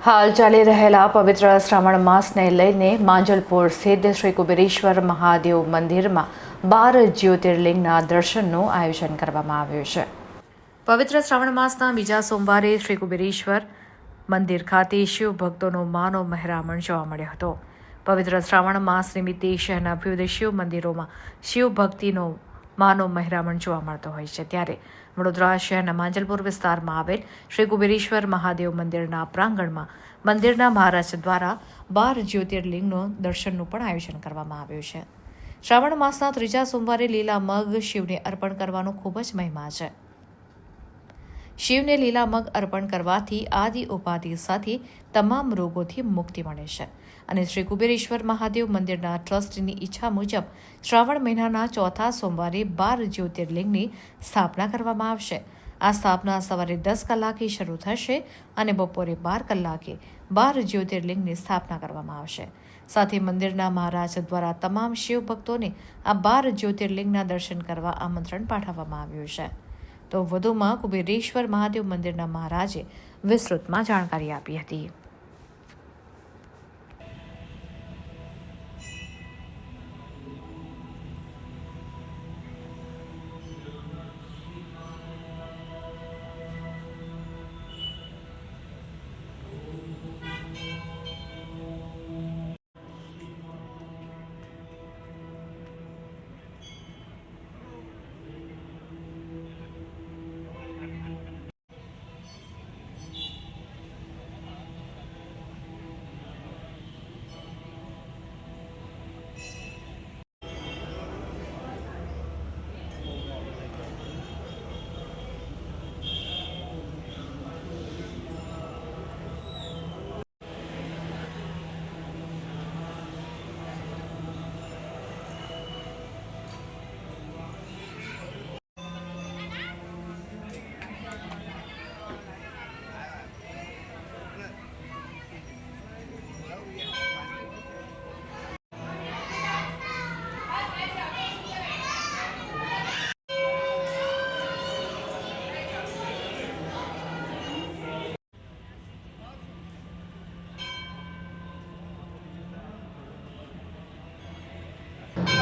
હાલ ચાલી રહેલા પવિત્ર શ્રાવણ માસને લઈને માંજલપુર સ્થિત શ્રી કુબેરેશ્વર મહાદેવ મંદિરમાં 12 જ્યોતિર્લિંગના દર્શનનું આયોજન કરવામાં આવ્યું છે। પવિત્ર શ્રાવણ માસના બીજા સોમવારે શ્રી કુબેરેશ્વર મંદિર ખાતે શિવ ભક્તોનો માનો મહેરામણ જોવા મળ્યો હતો। પવિત્ર શ્રાવણ માસ નિમિત્તે શહેરના વિવિધ શિવ મંદિરોમાં શિવ ભક્તિનો માનો મહેરામણ જોવા મળતો હોય છે। ત્યારે વડોદરા શહેરના માંજલપુર વિસ્તારમાં આવેલ શ્રી કુબેરેશ્વર મહાદેવ મંદિરના પ્રાંગણમાં મંદિરના મહારાજ દ્વારા 12 જ્યોતિર્લિંગનું દર્શનનું પણ આયોજન કરવામાં આવ્યું છે। શ્રાવણ માસના ત્રીજા સોમવારે લીલા મગ શિવને અર્પણ કરવાનો ખૂબ જ મહિમા છે। શિવને લીલા મગ અર્પણ કરવાથી આદિ ઉપાધિ સાથે તમામ રોગોથી મુક્તિ મળે છે અને શ્રી કુબેરેશ્વર મહાદેવ મંદિરના ટ્રસ્ટની ઈચ્છા મુજબ શ્રાવણ મહિનાના ચોથા સોમવારે 12 જ્યોતિર્લિંગની સ્થાપના કરવામાં આવશે। આ સ્થાપના સવારે 10 કલાકે શરૂ થશે અને બપોરે 12 કલાકે 12 જ્યોતિર્લિંગની સ્થાપના કરવામાં આવશે। સાથે મંદિરના મહારાજ દ્વારા તમામ શિવ ભક્તોને આ 12 જ્યોતિર્લિંગના દર્શન કરવા આમંત્રણ પાઠવવામાં આવ્યું છે। તો વધુમાં કુબેરેશ્વર મહાદેવ મંદિરના મહારાજે વિસ્તૃતમાં જાણકારી આપી હતી।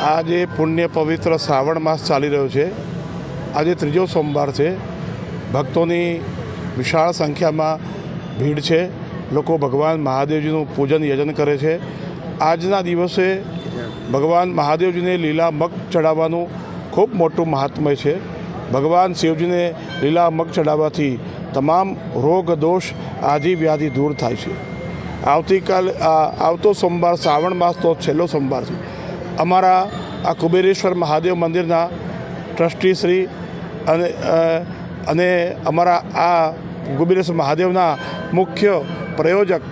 આજે પુણ્ય પવિત્ર શ્રાવણ માસ ચાલી રહ્યો છે। આજે ત્રીજો સોમવાર છે। ભક્તોની વિશાળ સંખ્યામાં ભીડ છે। લોકો ભગવાન મહાદેવજીનું પૂજન યજન કરે છે। આજના દિવસે ભગવાન મહાદેવજીને લીલા મગ ચડાવવાનું ખૂબ મોટું મહાત્મ્ય છે। ભગવાન શિવજીને લીલા મગ ચડાવવાથી તમામ રોગ દોષ આદિ વ્યાધિ દૂર થાય છે। આવતો સોમવાર શ્રાવણ માસનો છેલ્લો સોમવાર છે। અમારા આ કુબેરેશ્વર મહાદેવ મંદિરના ટ્રસ્ટીશ્રી અને અમારા આ કુબેરેશ્વર મહાદેવના મુખ્ય પ્રયોજક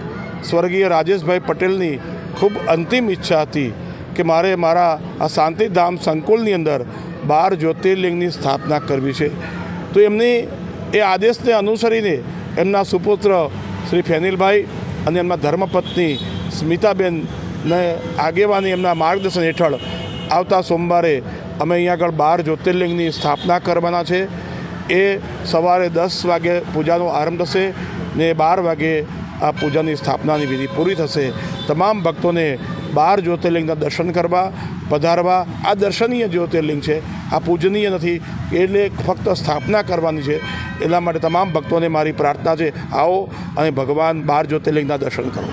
સ્વર્ગીય રાજેશભાઈ પટેલની ખૂબ અંતિમ ઈચ્છા હતી કે મારે મારા આ શાંતિધામ સંકુલની અંદર 12 જ્યોતિર્લિંગની સ્થાપના કરવી છે। તો એમની એ આદેશને અનુસરીને એમના સુપુત્ર શ્રી ફેનિલભાઈ અને એમના ધર્મપત્ની સ્મિતાબેનને આગેવાની એમના માર્ગદર્શન હેઠળ આવતા સોમવારે અમે અહીંયા આગળ 12 જ્યોતિર્લિંગની સ્થાપના કરવાના છે। એ સવારે 10 વાગે પૂજાનો આરંભ થશે ને 12 વાગે આ પૂજાની સ્થાપનાની વિધિ પૂરી થશે। તમામ ભક્તોને 12 જ્યોતિર્લિંગના દર્શન કરવા પધારવા। આ દર્શનીય જ્યોતિર્લિંગ છે, આ પૂજનીય નથી, એટલે ફક્ત સ્થાપના કરવાની છે। એટલા માટે તમામ ભક્તોને મારી પ્રાર્થના છે, આવો અને ભગવાન 12 જ્યોતિર્લિંગના દર્શન કરો।